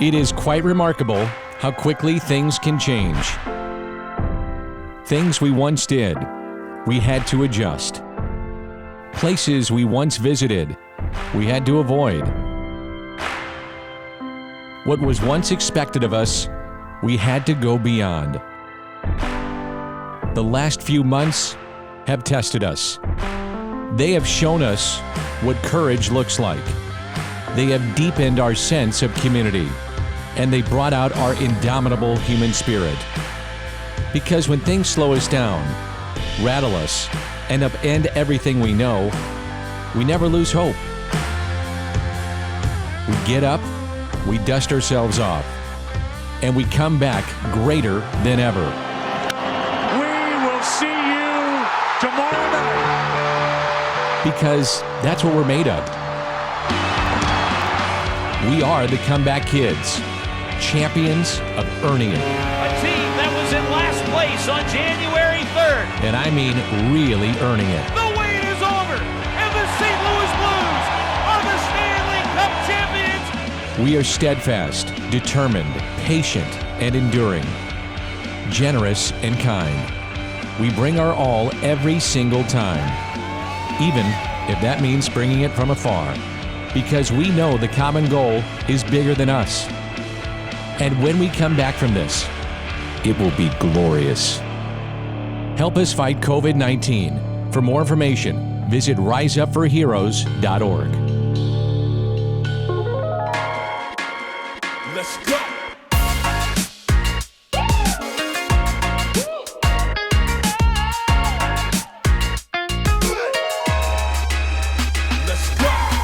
It is quite remarkable how quickly things can change. Things we once did, we had to adjust. Places we once visited, we had to avoid. What was once expected of us, we had to go beyond. The last few months have tested us. They have shown us what courage looks like. They have deepened our sense of community, and they brought out our indomitable human spirit. Because when things slow us down, rattle us, and upend everything we know, we never lose hope. We get up, we dust ourselves off, and we come back greater than ever. We will see you tomorrow night. Because that's what we're made of. We are the Comeback Kids, champions of earning it. A team that was in last place on January 3rd. And I mean really earning it. The wait is over, and the St. Louis Blues are the Stanley Cup champions. We are steadfast, determined, patient, and enduring, generous and kind. We bring our all every single time, even if that means bringing it from afar, because we know the common goal is bigger than us. And when we come back from this, it will be glorious. Help us fight COVID-19. For more information, visit riseupforheroes.org. Let's go.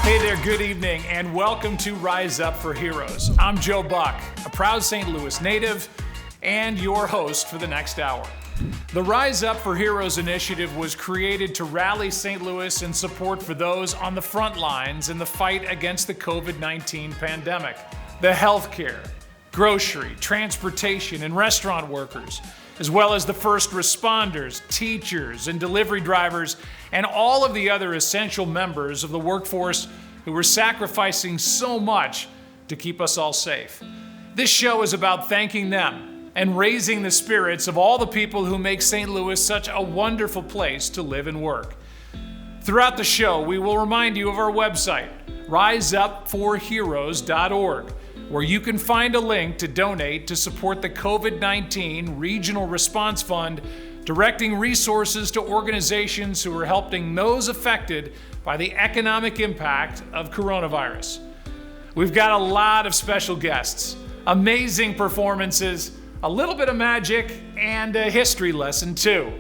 Hey there, good evening, and welcome to Rise Up for Heroes. I'm Joe Buck, a proud St. Louis native and your host for the next hour. The Rise Up for Heroes initiative was created to rally St. Louis in support for those on the front lines in the fight against the COVID-19 pandemic. The healthcare, grocery, transportation, and restaurant workers, as well as the first responders, teachers, and delivery drivers, and all of the other essential members of the workforce who were sacrificing so much to keep us all safe. This show is about thanking them and raising the spirits of all the people who make St. Louis such a wonderful place to live and work. Throughout the show, we will remind you of our website, riseupforheroes.org, where you can find a link to donate to support the COVID-19 Regional Response Fund, directing resources to organizations who are helping those affected by the economic impact of coronavirus. We've got a lot of special guests, amazing performances, a little bit of magic, and a history lesson too.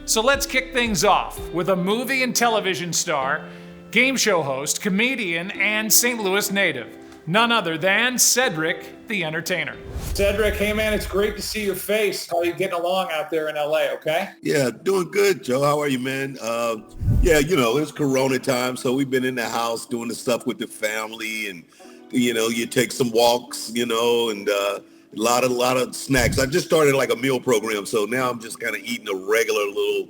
So let's kick things off with a movie and television star, game show host, comedian, and St. Louis native, none other than Cedric the Entertainer. Cedric, hey man, it's great to see your face. How are you getting along out there in LA, okay? Yeah, doing good, Joe. How are you, man? Yeah, it's Corona time, so we've been in the house doing the stuff with the family, and, you take some walks, and a lot of snacks. I just started like a meal program, so now I'm just kind of eating a regular little,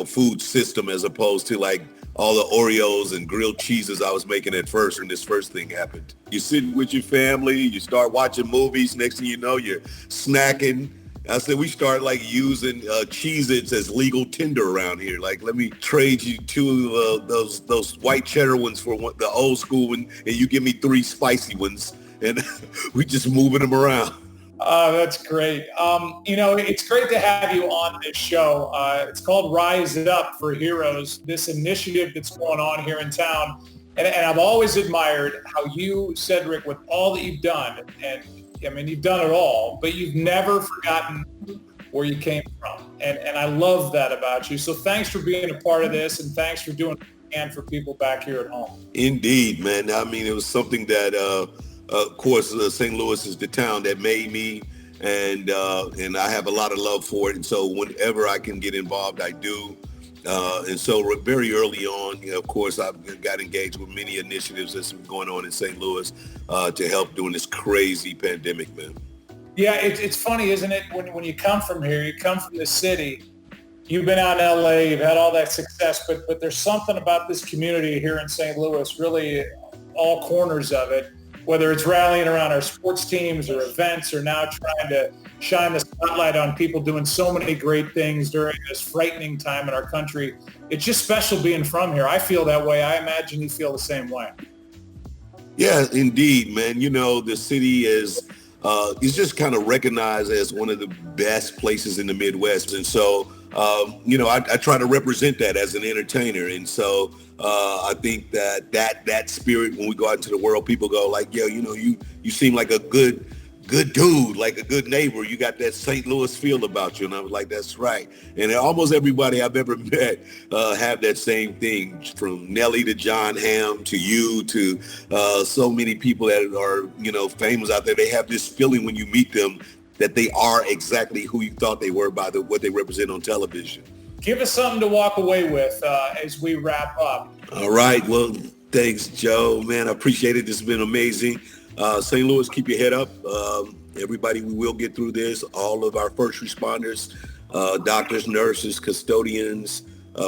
food system as opposed to like all the Oreos and grilled cheeses I was making at first when this first thing happened. You're sitting with your family, you start watching movies, next thing you know, you're snacking. I said we start like using Cheez-Its as legal Tinder around here. Like, let me trade you two of those white cheddar ones for the old school one, and you give me 3 spicy ones, and we just moving them around. That's great. It's great to have you on this show. It's called Rise Up for Heroes, this initiative that's going on here in town. And I've always admired how you, Cedric, with all that you've done, and I mean, you've done it all, but you've never forgotten where you came from. And I love that about you. So thanks for being a part of this, and thanks for doing what you can for people back here at home. Indeed, man. I mean, it was something that, of course, St. Louis is the town that made me, and I have a lot of love for it. And so whenever I can get involved, I do. And so very early on, of course, I got engaged with many initiatives that's going on in St. Louis to help during this crazy pandemic, man. Yeah, it's funny, isn't it? When you come from here, you come from the city, you've been out in LA, you've had all that success, but there's something about this community here in St. Louis, really all corners of it, whether it's rallying around our sports teams or events, or now trying to shine the spotlight on people doing so many great things during this frightening time in our country. It's just special being from here. I feel that way. I imagine you feel the same way. Yeah, indeed, man. You know, the city is just kind of recognized as one of the best places in the Midwest. And so, I try to represent that as an entertainer. And so I think that spirit, when we go out into the world, people go like, yo, you seem like a good dude, like a good neighbor. You got that St. Louis feel about you. And I was like, that's right. And almost everybody I've ever met have that same thing, from Nelly to John Hamm to you to so many people that are, famous out there. They have this feeling when you meet them that they are exactly who you thought they were by what they represent on television. Give us something to walk away with as we wrap up. All right. Well, thanks, Joe. Man, I appreciate it. This has been amazing. St. Louis, keep your head up. Everybody, we will get through this. All of our first responders, doctors, nurses, custodians,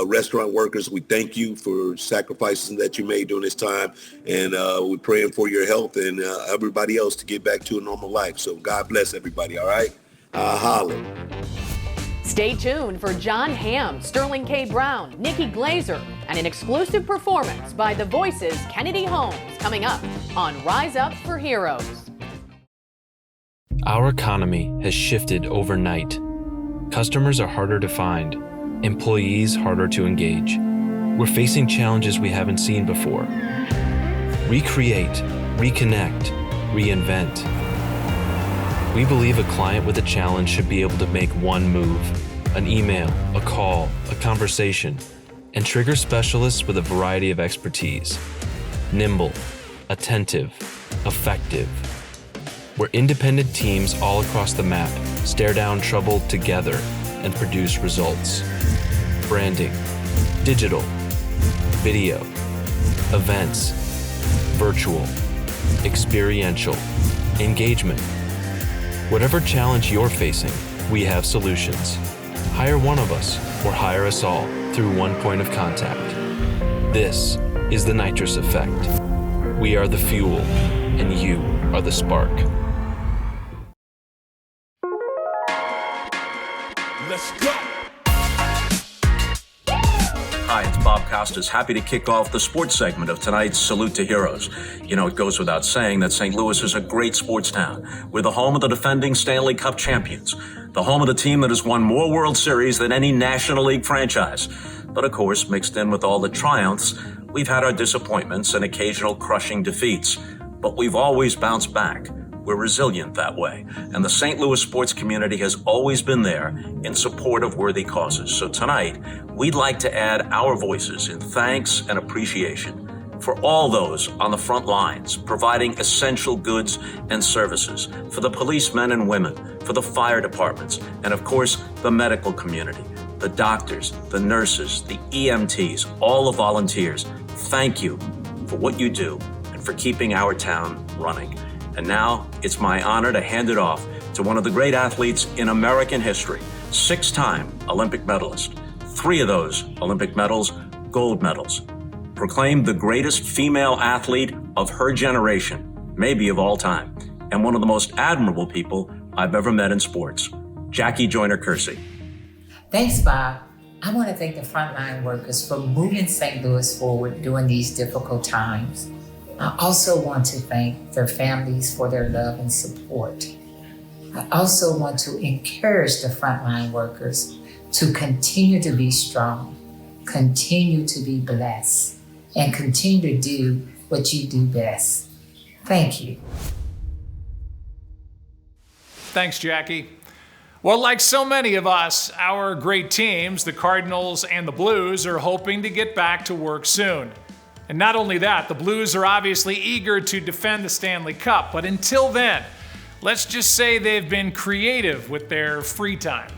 restaurant workers, we thank you for sacrifices that you made during this time. And we're praying for your health and everybody else to get back to a normal life. So God bless everybody, all right? Holla. Stay tuned for John Hamm, Sterling K. Brown, Nikki Glazer, and an exclusive performance by The Voice's Kennedy Holmes coming up on Rise Up for Heroes. Our economy has shifted overnight. Customers are harder to find, employees harder to engage. We're facing challenges we haven't seen before. Recreate, reconnect, reinvent. We believe a client with a challenge should be able to make one move, an email, a call, a conversation, and trigger specialists with a variety of expertise. Nimble, attentive, effective. We're independent teams all across the map stare down trouble together and produce results. Branding, digital, video, events, virtual, experiential, engagement. Whatever challenge you're facing, we have solutions. Hire one of us or hire us all through one point of contact. This is the Nitrous Effect. We are the fuel, and you are the spark. Let's go. Hi, it's Bob Costas, happy to kick off the sports segment of tonight's Salute to Heroes. You know, it goes without saying that St. Louis is a great sports town. We're the home of the defending Stanley Cup champions, the home of the team that has won more World Series than any National League franchise. But of course, mixed in with all the triumphs, we've had our disappointments and occasional crushing defeats. But we've always bounced back. We're resilient that way, and the St. Louis sports community has always been there in support of worthy causes. So tonight, we'd like to add our voices in thanks and appreciation for all those on the front lines, providing essential goods and services, for the policemen and women, for the fire departments, and of course, the medical community, the doctors, the nurses, the EMTs, all the volunteers. Thank you for what you do and for keeping our town running. And now it's my honor to hand it off to one of the great athletes in American history, 6-time Olympic medalist. 3 of those Olympic medals, gold medals. Proclaimed the greatest female athlete of her generation, maybe of all time, and one of the most admirable people I've ever met in sports, Jackie Joyner-Kersee. Thanks, Bob. I want to thank the frontline workers for moving St. Louis forward during these difficult times. I also want to thank their families for their love and support. I also want to encourage the frontline workers to continue to be strong, continue to be blessed, and continue to do what you do best. Thank you. Thanks, Jackie. Well, like so many of us, our great teams, the Cardinals and the Blues, are hoping to get back to work soon. And not only that, the Blues are obviously eager to defend the Stanley Cup, but until then, let's just say they've been creative with their free time.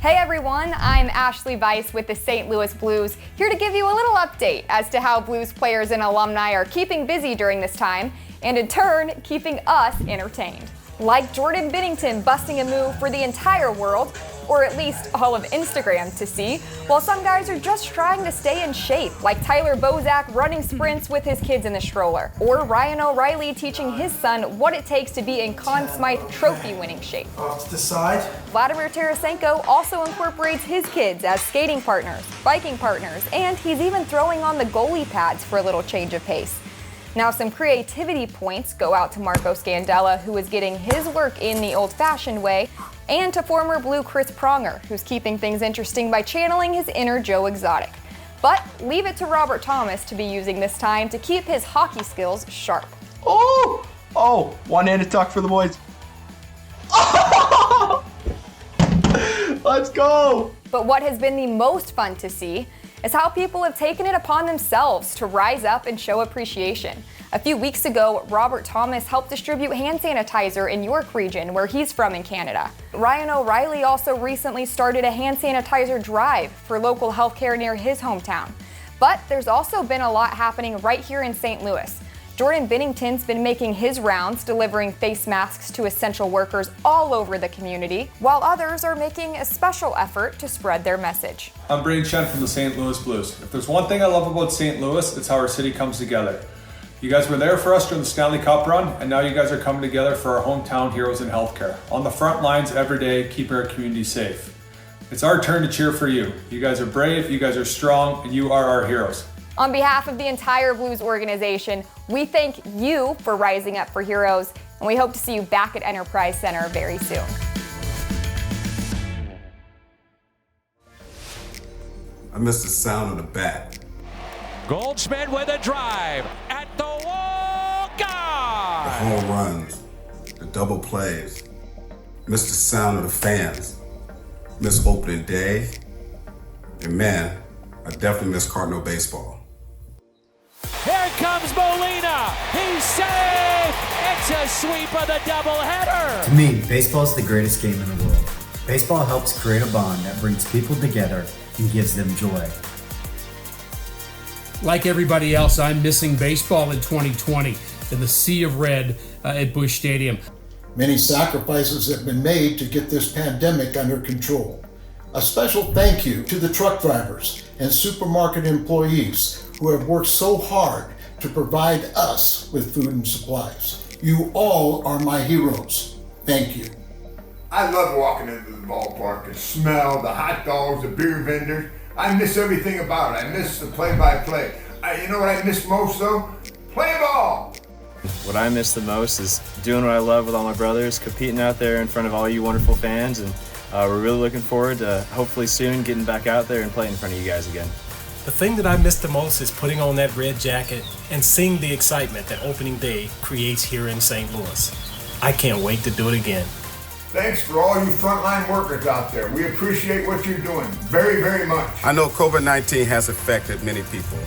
Hey everyone, I'm Ashley Weiss with the St. Louis Blues, here to give you a little update as to how Blues players and alumni are keeping busy during this time, and in turn, keeping us entertained. Like Jordan Binnington busting a move for the entire world, or at least all of Instagram to see, while some guys are just trying to stay in shape, like Tyler Bozak running sprints with his kids in the stroller, or Ryan O'Reilly teaching his son what it takes to be in Conn Smythe trophy-winning shape. Off to the side. Vladimir Tarasenko also incorporates his kids as skating partners, biking partners, and he's even throwing on the goalie pads for a little change of pace. Now, some creativity points go out to Marco Scandella, who is getting his work in the old-fashioned way, and to former Blue Chris Pronger, who's keeping things interesting by channeling his inner Joe Exotic. But leave it to Robert Thomas to be using this time to keep his hockey skills sharp. Oh, one-handed tuck for the boys. Let's go! But what has been the most fun to see is how people have taken it upon themselves to rise up and show appreciation. A few weeks ago, Robert Thomas helped distribute hand sanitizer in York region, where he's from in Canada. Ryan O'Reilly also recently started a hand sanitizer drive for local healthcare near his hometown. But there's also been a lot happening right here in St. Louis. Jordan Binnington's been making his rounds, delivering face masks to essential workers all over the community, while others are making a special effort to spread their message. I'm Braden Chen from the St. Louis Blues. If there's one thing I love about St. Louis, it's how our city comes together. You guys were there for us during the Stanley Cup run, and now you guys are coming together for our hometown heroes in healthcare. On the front lines every day, keeping our community safe. It's our turn to cheer for you. You guys are brave, you guys are strong, and you are our heroes. On behalf of the entire Blues organization, we thank you for rising up for heroes, and we hope to see you back at Enterprise Center very soon. I miss the sound of the bat. Goldschmidt with a drive at the wall. God! The home runs, the double plays. Miss the sound of the fans. Miss opening day. And man, I definitely miss Cardinal baseball. Here comes Molina. He's safe. It's a sweep of the doubleheader. To me, baseball is the greatest game in the world. Baseball helps create a bond that brings people together and gives them joy. Like everybody else, I'm missing baseball in 2020 in the sea of red at Busch Stadium. Many sacrifices have been made to get this pandemic under control. A special thank you to the truck drivers and supermarket employees who have worked so hard to provide us with food and supplies. You all are my heroes. Thank you. I love walking into the ballpark and smell the hot dogs, the beer vendors. I miss everything about it. I miss the play-by-play. You know what I miss most though? Play ball! What I miss the most is doing what I love with all my brothers, competing out there in front of all you wonderful fans, and we're really looking forward to hopefully soon getting back out there and playing in front of you guys again. The thing that I miss the most is putting on that red jacket and seeing the excitement that opening day creates here in St. Louis. I can't wait to do it again. Thanks for all you frontline workers out there. We appreciate what you're doing very, very much. I know COVID-19 has affected many people.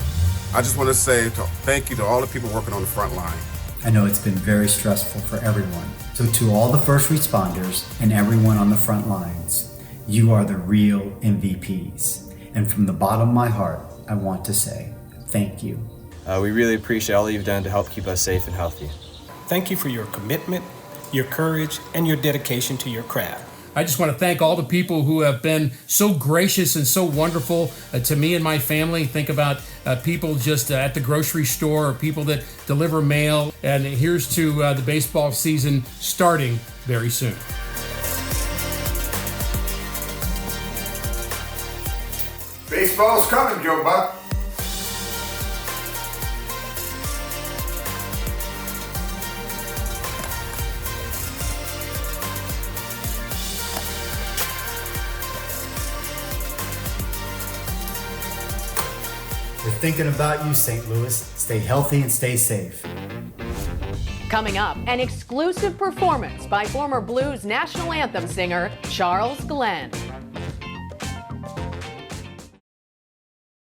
I just want to say thank you to all the people working on the front line. I know it's been very stressful for everyone. So to all the first responders and everyone on the front lines, you are the real MVPs. And from the bottom of my heart, I want to say thank you. We really appreciate all you've done to help keep us safe and healthy. Thank you for your commitment, your courage, and your dedication to your craft. I just want to thank all the people who have been so gracious and so wonderful to me and my family. Think about people just at the grocery store or people that deliver mail. And here's to the baseball season starting very soon. Baseball's coming, Joe Buck. We're thinking about you, St. Louis. Stay healthy and stay safe. Coming up, an exclusive performance by former Blues national anthem singer Charles Glenn.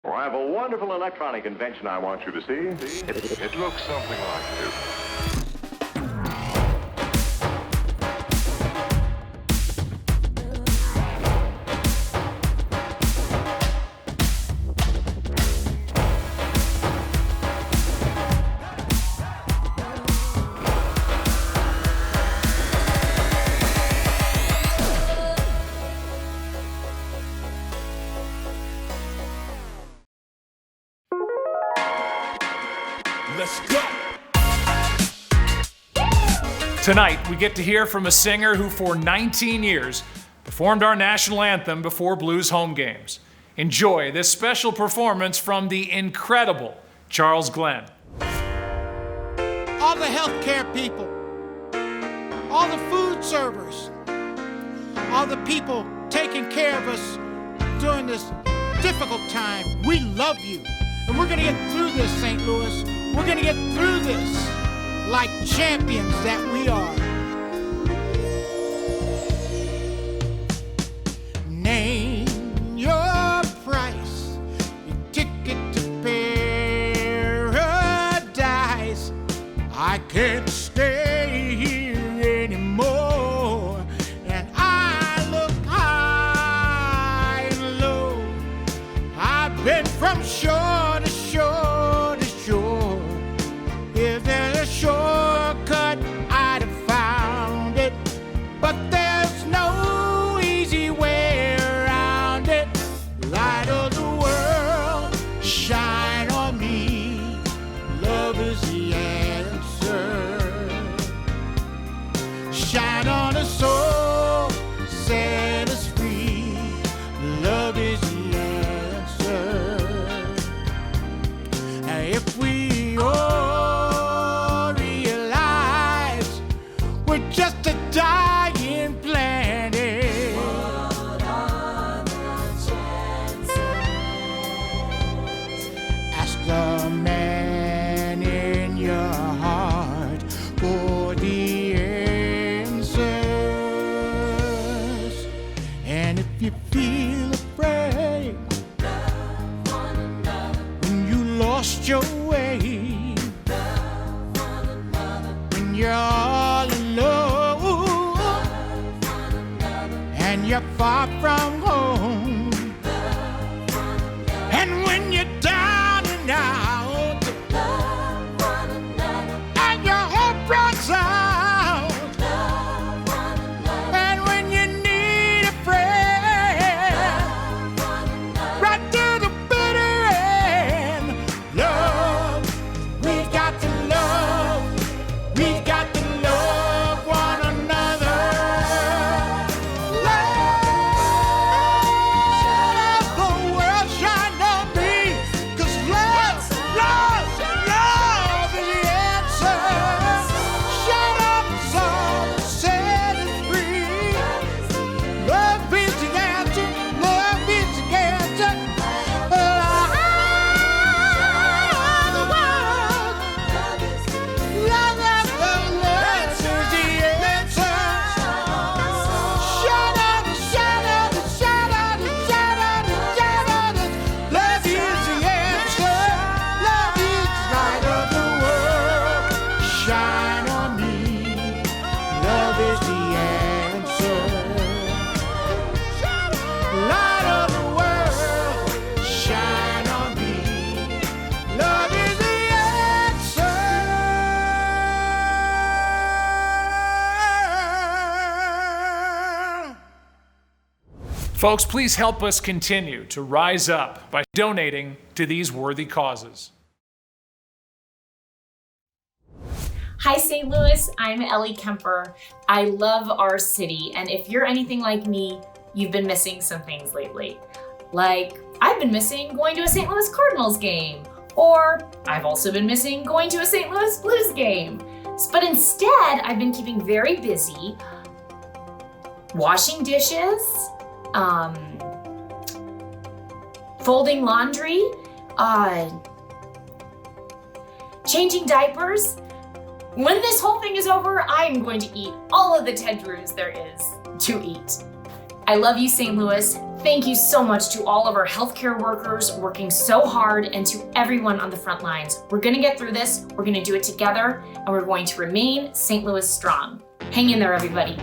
Well, I have a wonderful electronic invention I want you to see. It looks something like this. Let's go. Tonight, we get to hear from a singer who for 19 years performed our national anthem before Blues home games. Enjoy this special performance from the incredible Charles Glenn. All the healthcare people, all the food servers, all the people taking care of us during this difficult time, we love you. And we're gonna get through this, St. Louis. We're gonna get through this like champions that we are. Name your price, your ticket to paradise. I can't stay here anymore. And I look high and low. I've been from shore to shore to shore. If there's a shortcut, I'd have found it. But there's no easy way around it. Light of the world, shine on me. Love is the answer. Shine on a soul, set us free. Love is the answer. If we all realize we're just a dying planet. What are the chances? Ask the man in your heart for the answers. And if you feel afraid when you lost your way, when you're all alone and you're far from home, and when you're down and out and your hope runs out, and when you need a friend right to the bitter end, love, we got to love, we got to love one another. Let the world shine on me, 'cause love, love, love is the answer. Shut up, soul, set it free. Love is the answer, love is the answer. The world, love, love, love, love is the answer. Shut up, shut up, shut up, shut up, shut up. Love is the answer. Love is the light of the world. Shine on me. Love is the answer. Light of the world. Shine on me. Love is the answer. Folks, please help us continue to rise up by donating to these worthy causes. Hi, St. Louis. I'm Ellie Kemper. I love our city, and if you're anything like me, you've been missing some things lately. Like, I've been missing going to a St. Louis Cardinals game, or I've also been missing going to a St. Louis Blues game. But instead, I've been keeping very busy washing dishes, folding laundry, changing diapers. When this whole thing is over, I'm going to eat all of the Ted Drews there is to eat. I love you, St. Louis. Thank you so much to all of our healthcare workers working so hard, and to everyone on the front lines. We're gonna get through this, we're gonna do it together, and we're going to remain St. Louis strong. Hang in there, everybody.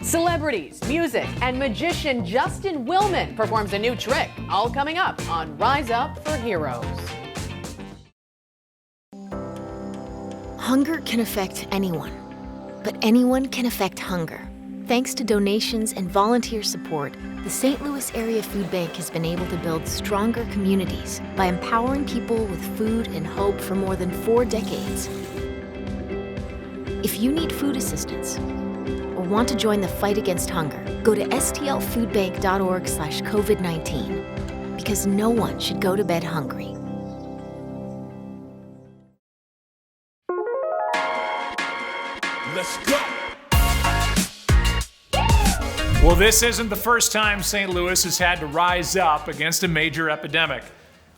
Celebrities, music, and magician Justin Willman performs a new trick, all coming up on Rise Up for Heroes. Hunger can affect anyone, but anyone can affect hunger. Thanks to donations and volunteer support, the St. Louis Area Food Bank has been able to build stronger communities by empowering people with food and hope for more than 4 decades. If you need food assistance or want to join the fight against hunger, go to stlfoodbank.org/COVID-19, because no one should go to bed hungry. Let's go. Well, this isn't the first time St. Louis has had to rise up against a major epidemic.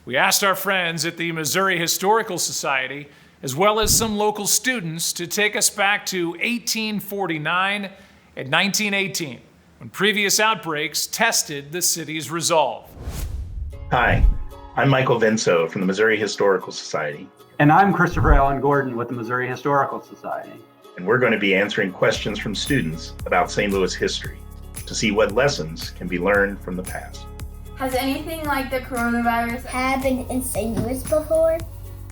We asked our friends at the Missouri Historical Society, as well as some local students, to take us back to 1849 and 1918, when previous outbreaks tested the city's resolve. Hi, I'm Michael Vinso from the Missouri Historical Society. And I'm Christopher Allen Gordon with the Missouri Historical Society. And we're going to be answering questions from students about St. Louis history to see what lessons can be learned from the past. Has anything like the coronavirus happened in St. Louis before?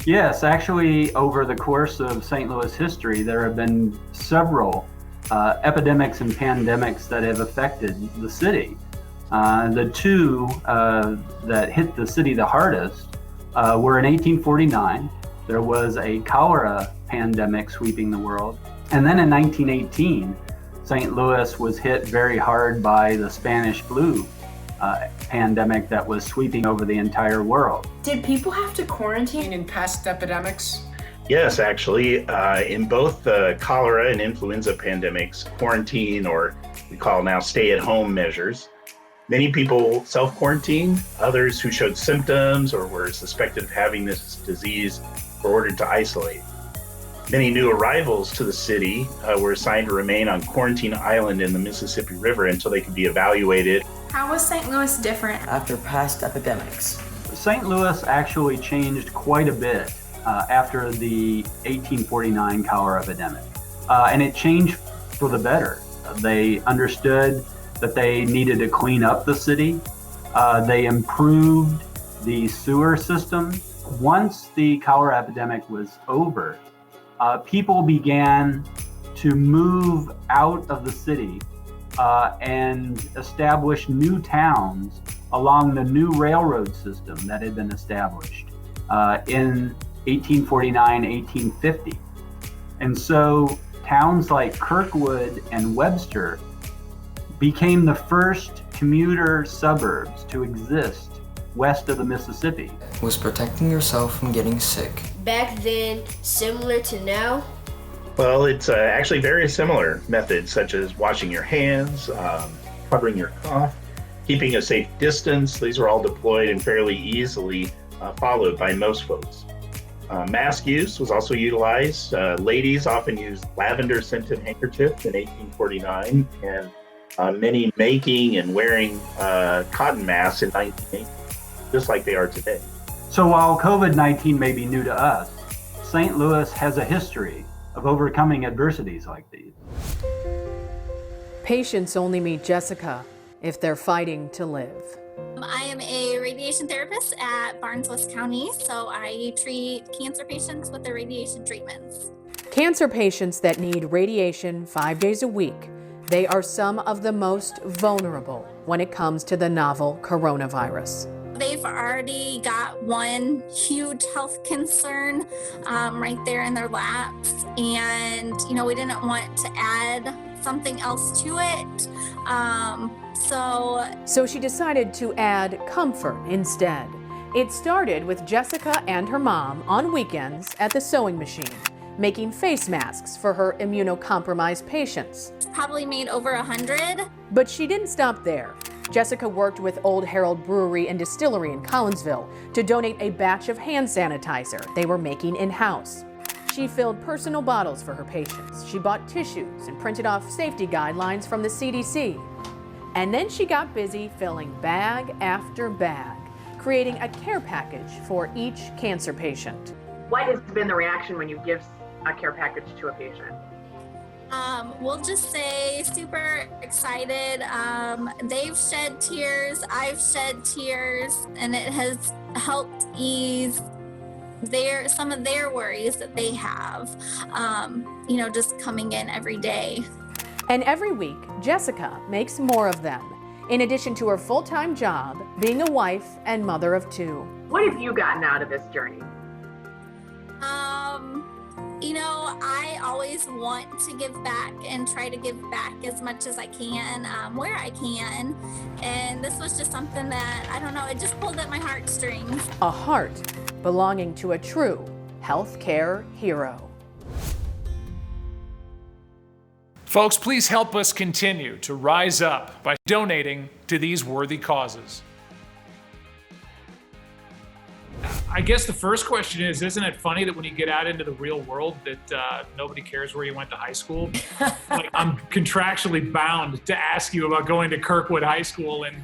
Yes, actually, over the course of St. Louis history, there have been several epidemics and pandemics that have affected the city. The two that hit the city the hardest were in 1849. There was a cholera pandemic sweeping the world. And then in 1918, St. Louis was hit very hard by the Spanish flu pandemic that was sweeping over the entire world. Did people have to quarantine in past epidemics? Yes, actually, in both the cholera and influenza pandemics, quarantine, or we call now stay-at-home measures, many people self-quarantined. Others who showed symptoms or were suspected of having this disease were ordered to isolate. Many new arrivals to the city were assigned to remain on Quarantine Island in the Mississippi River until they could be evaluated. How was St. Louis different after past epidemics? St. Louis actually changed quite a bit after the 1849 cholera epidemic. And it changed for the better. They understood that they needed to clean up the city. They improved the sewer system. Once the cholera epidemic was over, people began to move out of the city and establish new towns along the new railroad system that had been established in 1849, 1850. And so towns like Kirkwood and Webster became the first commuter suburbs to exist west of the Mississippi. Was protecting yourself from getting sick back then similar to now? Well, it's actually very similar methods such as washing your hands, covering your cough, keeping a safe distance. These are all deployed and fairly easily followed by most folks. Mask use was also utilized. Ladies often used lavender-scented handkerchiefs in 1849, and many making and wearing cotton masks in 1980, just like they are today. So while COVID-19 may be new to us, St. Louis has a history of overcoming adversities like these. Patients only meet Jessica if they're fighting to live. I am a radiation therapist at Barnes-West County, so I treat cancer patients with their radiation treatments. Cancer patients that need radiation 5 days a week, they are some of the most vulnerable when it comes to the novel coronavirus. They've already got one huge health concern right there in their laps, and we didn't want to add something else to it. So she decided to add comfort instead. It started with Jessica and her mom on weekends at the sewing machine, making face masks for her immunocompromised patients. Probably made over 100. But she didn't stop there. Jessica worked with Old Herald Brewery and Distillery in Collinsville to donate a batch of hand sanitizer they were making in-house. She filled personal bottles for her patients. She bought tissues and printed off safety guidelines from the CDC. And then she got busy filling bag after bag, creating a care package for each cancer patient. What has been the reaction when you give a care package to a patient? We'll just say super excited. They've shed tears, I've shed tears, and it has helped ease some of their worries that they have, just coming in every day. And every week, Jessica makes more of them, in addition to her full-time job, being a wife and mother of 2. What have you gotten out of this journey? You know, I always want to give back and try to give back as much as I can, where I can. And this was just something that, I don't know, it just pulled at my heartstrings. A heart belonging to a true healthcare hero. Folks, please help us continue to rise up by donating to these worthy causes. I guess the first question is, isn't it funny that when you get out into the real world that nobody cares where you went to high school? Like, I'm contractually bound to ask you about going to Kirkwood High School and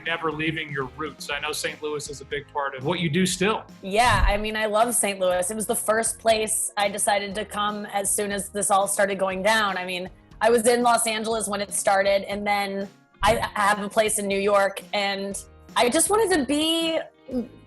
never leaving your roots. I know St. Louis is a big part of what you do still. Yeah, I mean, I love St. Louis. It was the first place I decided to come as soon as this all started going down. I mean, I was in Los Angeles when it started, and then I have a place in New York, and I just wanted to be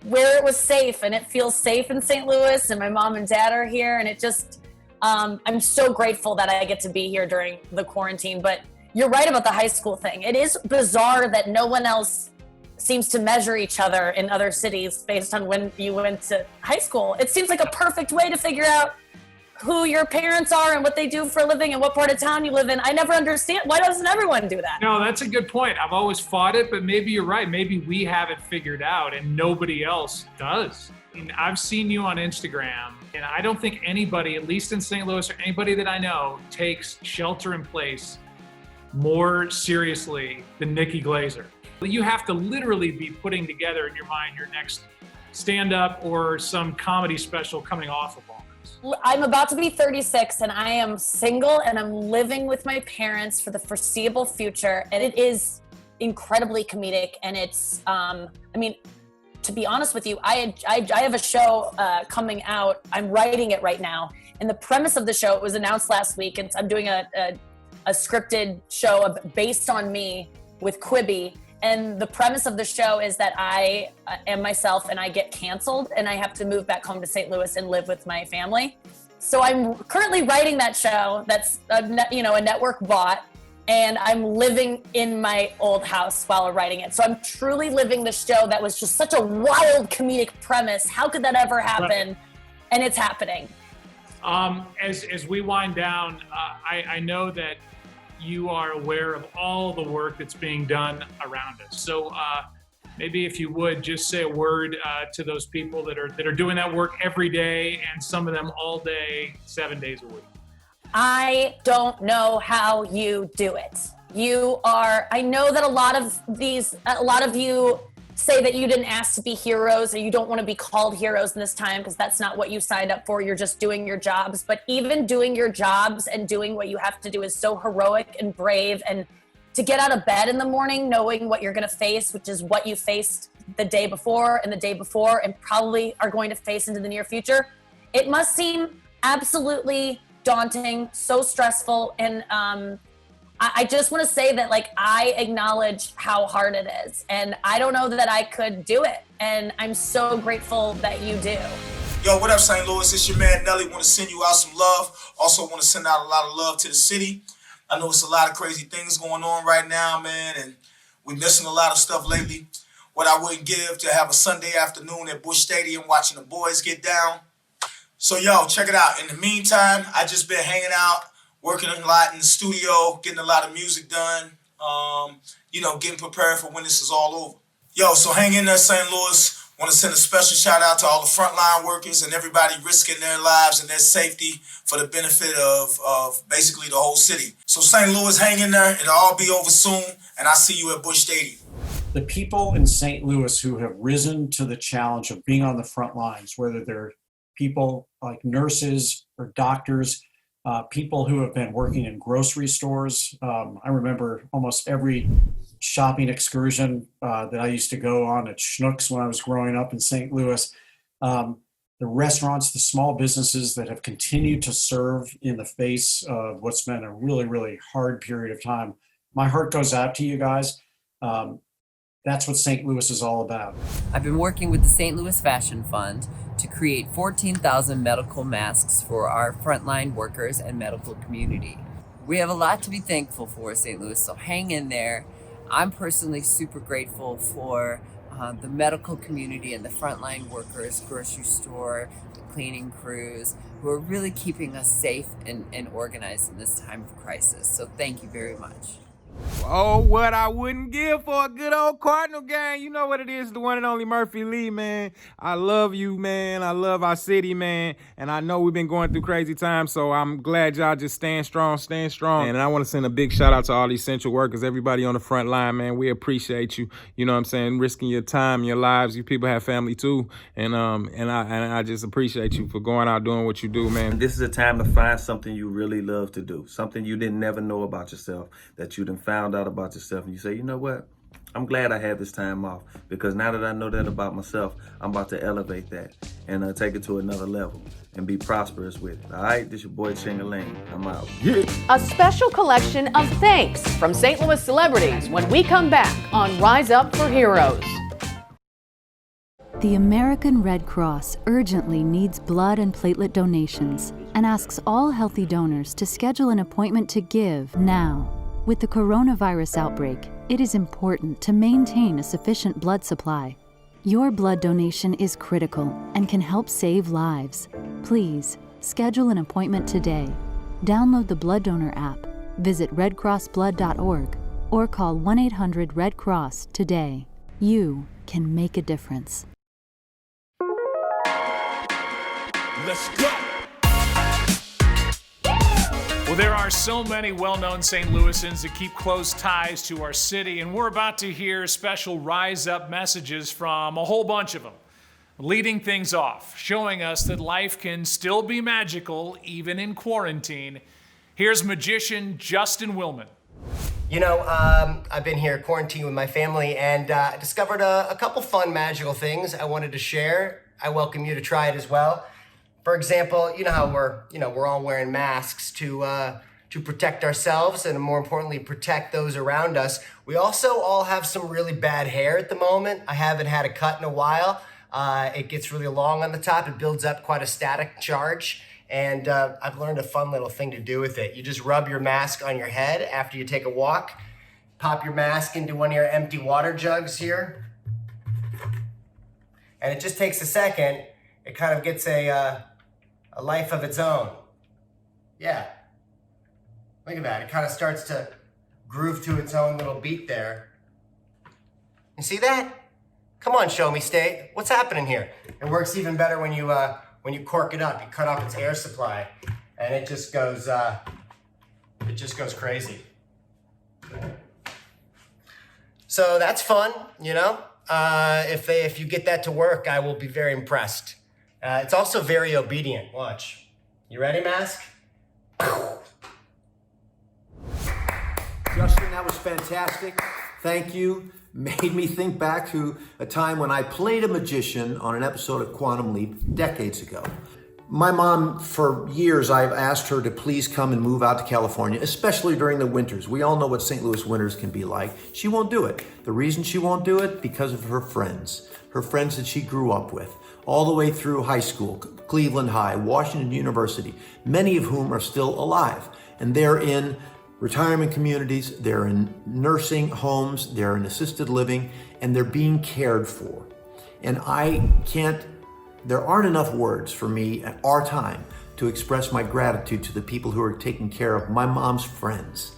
where it was safe, and it feels safe in St. Louis, and my mom and dad are here, and it just, I'm so grateful that I get to be here during the quarantine. But you're right about the high school thing. It is bizarre that no one else seems to measure each other in other cities based on when you went to high school. It seems like a perfect way to figure out who your parents are and what they do for a living and what part of town you live in. I never understand. Why doesn't everyone do that? No, that's a good point. I've always fought it, but maybe you're right. Maybe we have it figured out and nobody else does. I mean, I've seen you on Instagram, and I don't think anybody, at least in St. Louis or anybody that I know, takes shelter in place more seriously than Nikki Glaser. You have to literally be putting together in your mind your next stand-up or some comedy special coming off of all. I'm about to be 36, and I am single, and I'm living with my parents for the foreseeable future. And it is incredibly comedic. And it's, I mean, to be honest with you, I have a show coming out. I'm writing it right now. And the premise of the show, it was announced last week. And I'm doing a scripted show based on me with Quibi. And the premise of the show is that I am myself and I get canceled and I have to move back home to St. Louis and live with my family. So I'm currently writing that show that's a network bought, and I'm living in my old house while I'm writing it. So I'm truly living the show that was just such a wild comedic premise. How could that ever happen? Right. And it's happening. As we wind down, I know that you are aware of all the work that's being done around us. So maybe if you would just say a word to those people that are doing that work every day, and some of them all day, 7 days a week. I don't know how you do it. I know that a lot of you say that you didn't ask to be heroes, or you don't want to be called heroes in this time because that's not what you signed up for. You're just doing your jobs. But even doing your jobs and doing what you have to do is so heroic and brave. And to get out of bed in the morning knowing what you're going to face, which is what you faced the day before and probably are going to face into the near future, it must seem absolutely daunting, so stressful. And I just want to say that, like, I acknowledge how hard it is, and I don't know that I could do it, and I'm so grateful that you do. Yo, what up, St. Louis? It's your man, Nelly. Want to send you out some love. Also want to send out a lot of love to the city. I know it's a lot of crazy things going on right now, man, and we're missing a lot of stuff lately. What I wouldn't give to have a Sunday afternoon at Busch Stadium watching the boys get down. So, yo, check it out. In the meantime, I just been hanging out, working a lot in the studio, getting a lot of music done, getting prepared for when this is all over. Yo, so hang in there, St. Louis. Want to send a special shout out to all the frontline workers and everybody risking their lives and their safety for the benefit of basically the whole city. So St. Louis, hang in there. It'll all be over soon, and I'll see you at Busch Stadium. The people in St. Louis who have risen to the challenge of being on the front lines, whether they're people like nurses or doctors, people who have been working in grocery stores. I remember almost every shopping excursion that I used to go on at Schnucks when I was growing up in St. Louis. The restaurants, the small businesses that have continued to serve in the face of what's been a really, really hard period of time. My heart goes out to you guys. That's what St. Louis is all about. I've been working with the St. Louis Fashion Fund to create 14,000 medical masks for our frontline workers and medical community. We have a lot to be thankful for, St. Louis, so hang in there. I'm personally super grateful for the medical community and the frontline workers, grocery store, cleaning crews, who are really keeping us safe and organized in this time of crisis. So thank you very much. Oh, what I wouldn't give for a good old Cardinal game. You know what it is, the one and only Murphy Lee, man. I love you, man. I love our city, man. And I know we've been going through crazy times, so I'm glad y'all just stand strong. And I want to send a big shout out to all these essential workers, everybody on the front line, man. We appreciate you. You know what I'm saying? Risking your time, your lives. You people have family too. And I just appreciate you for going out doing what you do, man. This is a time to find something you really love to do, something you didn't never know about yourself, that you done found out about yourself, and you say, you know what, I'm glad I had this time off, because now that I know that about myself, I'm about to elevate that and take it to another level and be prosperous with it. All right, this your boy Ching-a-ling. I'm out. Yeah. A special collection of thanks from St. Louis celebrities when we come back on Rise Up for Heroes. The American Red Cross urgently needs blood and platelet donations and asks all healthy donors to schedule an appointment to give now. With the coronavirus outbreak, it is important to maintain a sufficient blood supply. Your blood donation is critical and can help save lives. Please schedule an appointment today. Download the Blood Donor app, visit redcrossblood.org, or call 1-800-RED-CROSS today. You can make a difference. Let's go. Well, there are so many well-known St. Louisans that keep close ties to our city, and we're about to hear special Rise Up messages from a whole bunch of them, leading things off, showing us that life can still be magical even in quarantine. Here's magician Justin Willman. You know, I've been here quarantined with my family and discovered a couple fun magical things I wanted to share. I welcome you to try it as well. For example, you know how we're all wearing masks to protect ourselves and more importantly, protect those around us. We also all have some really bad hair at the moment. I haven't had a cut in a while. It gets really long on the top. It builds up quite a static charge. And I've learned a fun little thing to do with it. You just rub your mask on your head after you take a walk. Pop your mask into one of your empty water jugs here. And it just takes a second. It kind of gets a life of its own. Yeah. Look at that. It kind of starts to groove to its own little beat there. You see that? Come on, show me state. What's happening here? It works even better when you cork it up. You cut off its air supply, and it just goes crazy. So that's fun, you know. If you get that to work, I will be very impressed. It's also very obedient. Watch. You ready, mask? Justin, that was fantastic. Thank you. Made me think back to a time when I played a magician on an episode of Quantum Leap decades ago. My mom, for years, I've asked her to please come and move out to California, especially during the winters. We all know what St. Louis winters can be like. She won't do it. The reason she won't do it, because of her friends that she grew up with, all the way through high school, Cleveland High, Washington University, many of whom are still alive. And they're in retirement communities, they're in nursing homes, they're in assisted living, and they're being cared for. And there aren't enough words for me at our time to express my gratitude to the people who are taking care of my mom's friends.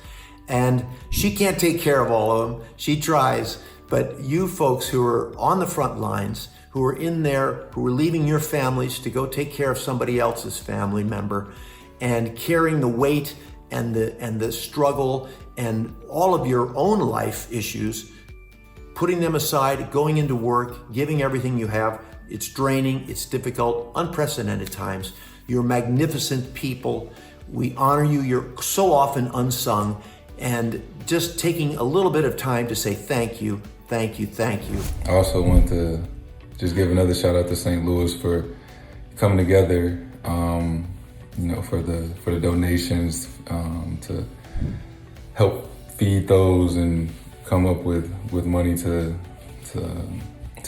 And she can't take care of all of them, she tries, but you folks who are on the front lines, who are in there, who are leaving your families to go take care of somebody else's family member and carrying the weight and the struggle and all of your own life issues, putting them aside, going into work, giving everything you have. It's draining, it's difficult, unprecedented times. You're magnificent people. We honor you. You're so often unsung. And just taking a little bit of time to say thank you, thank you, thank you. I also want to just give another shout out to St. Louis for coming together, for the donations, to help feed those and come up with money to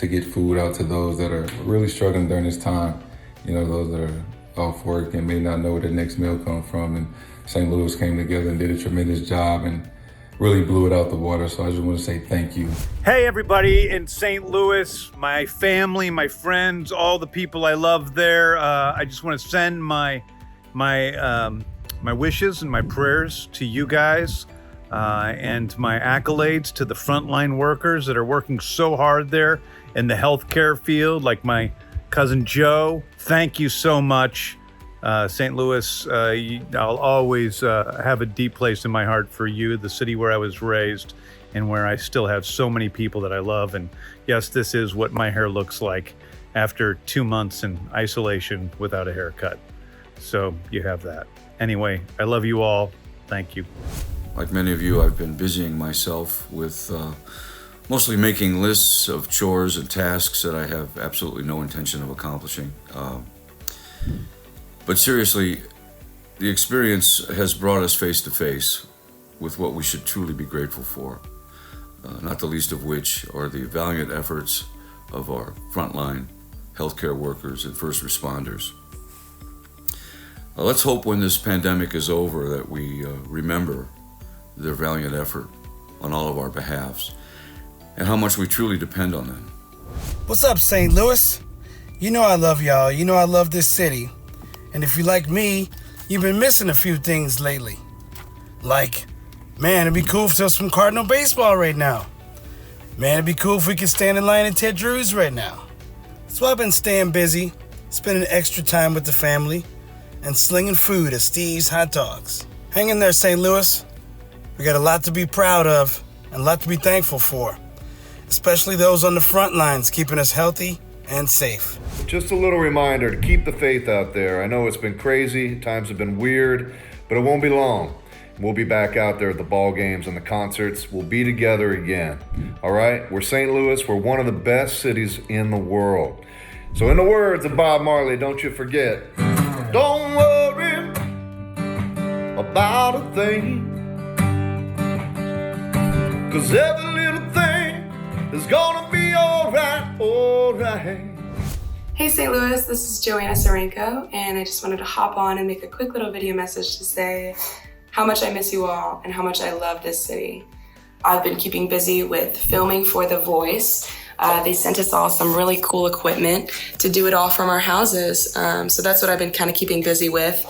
get food out to those that are really struggling during this time. You know, those that are off work and may not know where their next meal comes from. And St. Louis came together and did a tremendous job and really blew it out the water. So I just want to say thank you. Hey, everybody in St. Louis, my family, my friends, all the people I love there. I just want to send my wishes and my prayers to you guys and my accolades to the frontline workers that are working so hard there in the healthcare field, like my cousin Joe. Thank you so much. St. Louis, I'll always have a deep place in my heart for you, the city where I was raised and where I still have so many people that I love. And yes, this is what my hair looks like after 2 months in isolation without a haircut. So you have that. Anyway, I love you all. Thank you. Like many of you, I've been busying myself with mostly making lists of chores and tasks that I have absolutely no intention of accomplishing. But seriously, the experience has brought us face to face with what we should truly be grateful for, not the least of which are the valiant efforts of our frontline healthcare workers and first responders. Let's hope when this pandemic is over that we remember their valiant effort on all of our behalves and how much we truly depend on them. What's up, St. Louis? You know I love y'all. You know I love this city. And if you're like me, you've been missing a few things lately. Like, man, it'd be cool if there was some Cardinal baseball right now. Man, it'd be cool if we could stand in line at Ted Drew's right now. So I've been staying busy, spending extra time with the family, and slinging food at Steve's Hot Dogs. Hang in there, St. Louis. We got a lot to be proud of and a lot to be thankful for, especially those on the front lines keeping us healthy and safe. Just a little reminder to keep the faith out there. I know it's been crazy, times have been weird, but it won't be long. We'll be back out there at the ball games and the concerts. We'll be together again. All right? We're St. Louis. We're one of the best cities in the world. So in the words of Bob Marley, don't you forget, don't worry about a thing, 'cause every little thing is gonna be alright, alright. Hey St. Louis, this is Joanna Sarenko, and I just wanted to hop on and make a quick little video message to say how much I miss you all and how much I love this city. I've been keeping busy with filming for The Voice. They sent us all some really cool equipment to do it all from our houses. So that's what I've been kind of keeping busy with.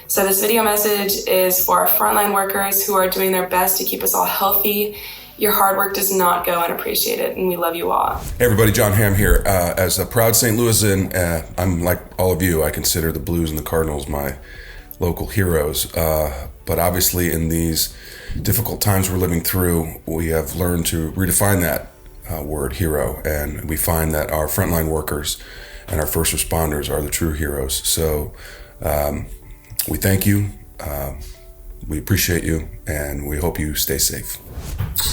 So this video message is for our frontline workers who are doing their best to keep us all healthy. Your hard work does not go unappreciated, and we love you all. Hey everybody, John Hamm here. As a proud St. Louisan, I'm like all of you, I consider the Blues and the Cardinals my local heroes. But obviously in these difficult times we're living through, we have learned to redefine that word hero, and we find that our frontline workers and our first responders are the true heroes. So we thank you, we appreciate you, and we hope you stay safe.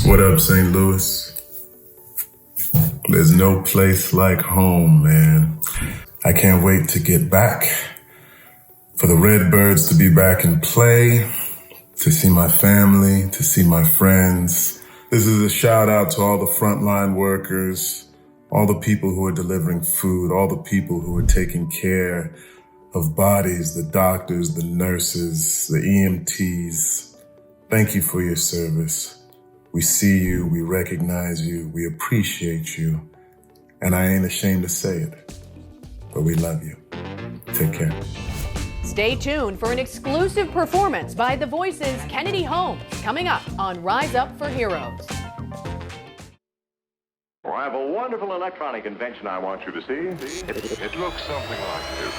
What up, St. Louis? There's no place like home, man. I can't wait to get back, for the Redbirds to be back in play, to see my family, to see my friends. This is a shout out to all the frontline workers, all the people who are delivering food, all the people who are taking care of bodies, the doctors, the nurses, the EMTs. Thank you for your service. We see you, we recognize you, we appreciate you, and I ain't ashamed to say it, but we love you. Take care. Stay tuned for an exclusive performance by The Voice's Kennedy Holmes coming up on Rise Up for Heroes. Well, I have a wonderful electronic invention I want you to see. It looks something like this.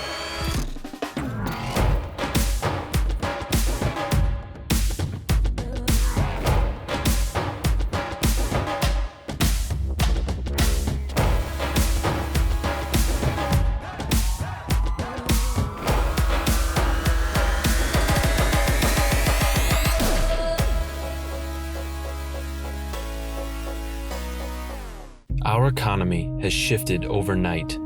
Our economy has shifted overnight.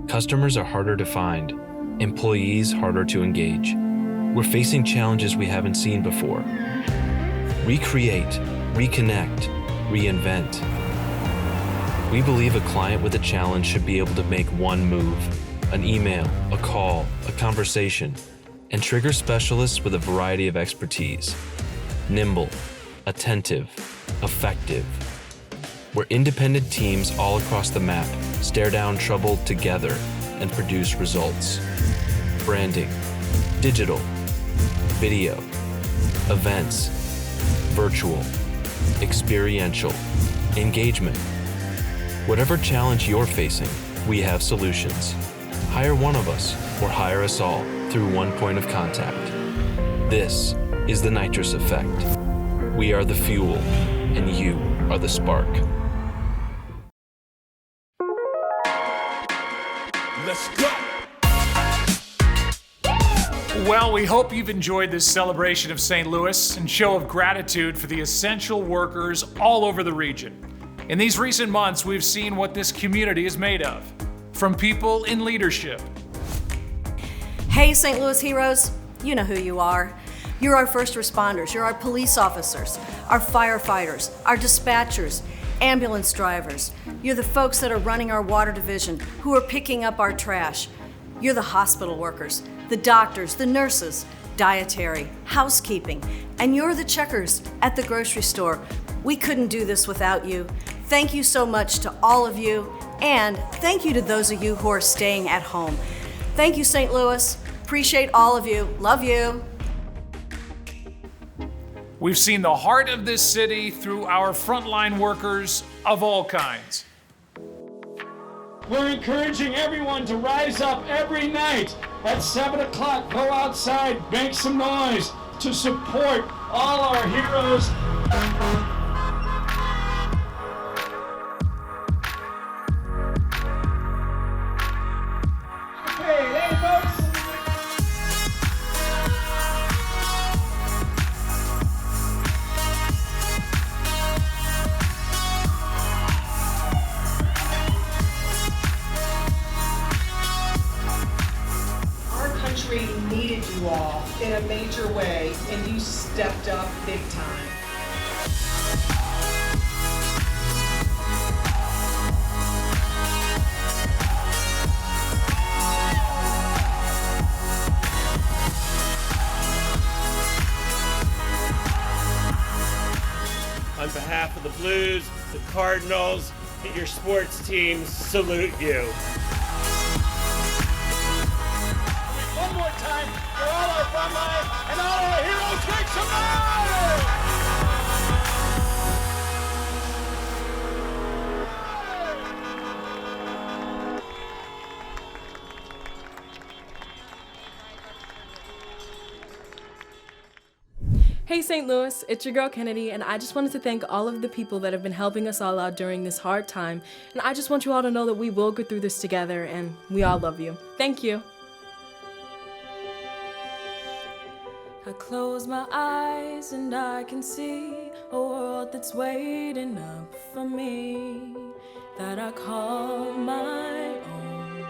Customers are harder to find, employees harder to engage. We're facing challenges we haven't seen before. Recreate, reconnect, reinvent. We believe a client with a challenge should be able to make one move, an email, a call, a conversation, and trigger specialists with a variety of expertise. Nimble, attentive, effective. We're independent teams all across the map stare down trouble together and produce results. Branding, digital, video, events, virtual, experiential, engagement. Whatever challenge you're facing, we have solutions. Hire one of us or hire us all through one point of contact. This is the nitrous effect. We are the fuel, and you are the spark. Let's go! Well, we hope you've enjoyed this celebration of St. Louis and show of gratitude for the essential workers all over the region. In these recent months, we've seen what this community is made of, from people in leadership. Hey, St. Louis heroes, you know who you are. You're our first responders, you're our police officers, our firefighters, our dispatchers, ambulance drivers. You're the folks that are running our water division, who are picking up our trash. You're the hospital workers, the doctors, the nurses, dietary, housekeeping, and you're the checkers at the grocery store. We couldn't do this without you. Thank you so much to all of you, and thank you to those of you who are staying at home. Thank you, St. Louis. Appreciate all of you. Love you. We've seen the heart of this city through our frontline workers of all kinds. We're encouraging everyone to rise up every night at 7 o'clock, go outside, make some noise to support all our heroes. Hey, folks. Country needed you all in a major way, and you stepped up big time. On behalf of the Blues, the Cardinals, and your sports teams, salute you. One more time for all our frontline and all our heroes. Make some noise! Hey St. Louis, it's your girl Kennedy, and I just wanted to thank all of the people that have been helping us all out during this hard time. And I just want you all to know that we will go through this together, and we all love you. Thank you. I close my eyes and I can see a world that's waiting up for me, that I call my own.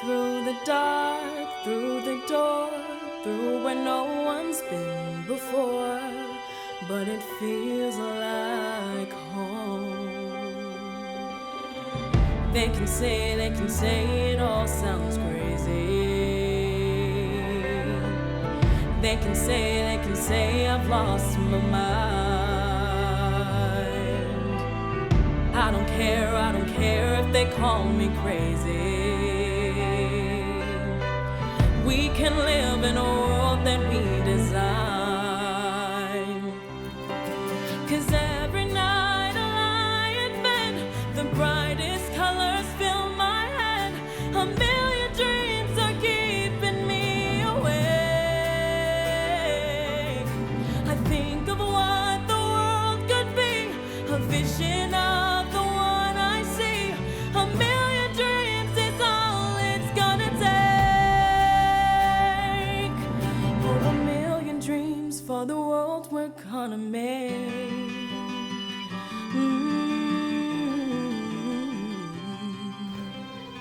Through the dark, through the door, through where no one's been before, but it feels like home. They can say it all sounds crazy. They can say I've lost my mind. I don't care if they call me crazy. We can live in a world that we design. 'Cause every night I lie in bed, the brightest colors fill my head. A million dreams are keeping me awake. I think of what the world could be, a vision of the one I see. A million dreams is all it's gonna take. Oh, a million dreams for the world we're gonna make.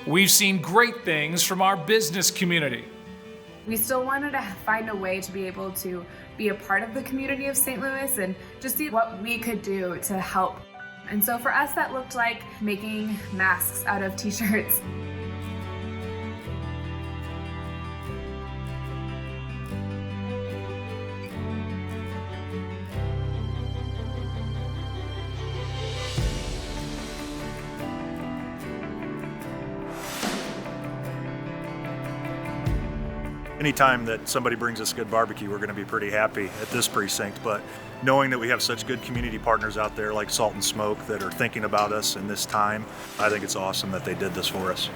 We've seen great things from our business community. We still wanted to find a way to be able to be a part of the community of St. Louis and just see what we could do to help. And so for us, that looked like making masks out of t-shirts. anytime that somebody brings us good barbecue, we're going to be pretty happy at this precinct. But knowing that we have such good community partners out there like Salt and Smoke that are thinking about us in this time, I think it's awesome that they did this for us.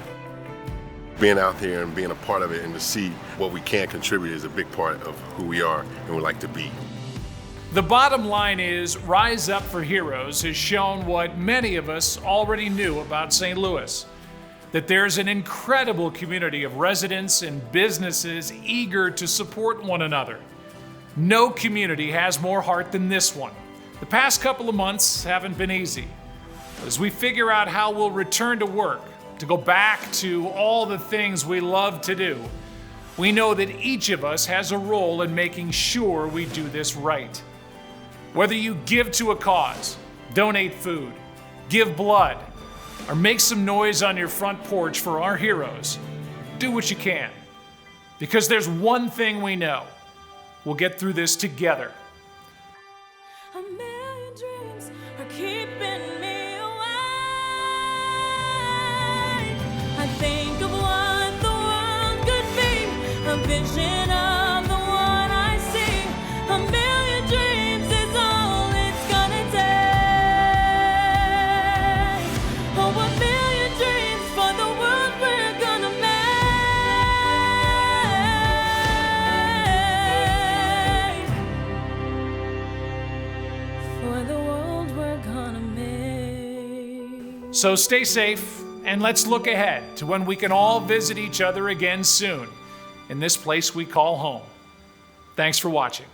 Being out here and being a part of it and to see what we can contribute is a big part of who we are and would like to be. The bottom line is Rise Up for Heroes has shown what many of us already knew about St. Louis, that there's an incredible community of residents and businesses eager to support one another. No community has more heart than this one. The past couple of months haven't been easy. As we figure out how we'll return to work, to go back to all the things we love to do, we know that each of us has a role in making sure we do this right. Whether you give to a cause, donate food, give blood, or make some noise on your front porch for our heroes, do what you can. Because there's one thing we know: we'll get through this together. A million dreams are keeping me awake. I think of what the world could be, a vision of the one I see. A million dreams is all it's gonna take. Oh, a million dreams for the world we're gonna make. For the world we're gonna make. So stay safe, and let's look ahead to when we can all visit each other again soon in this place we call home. Thanks for watching.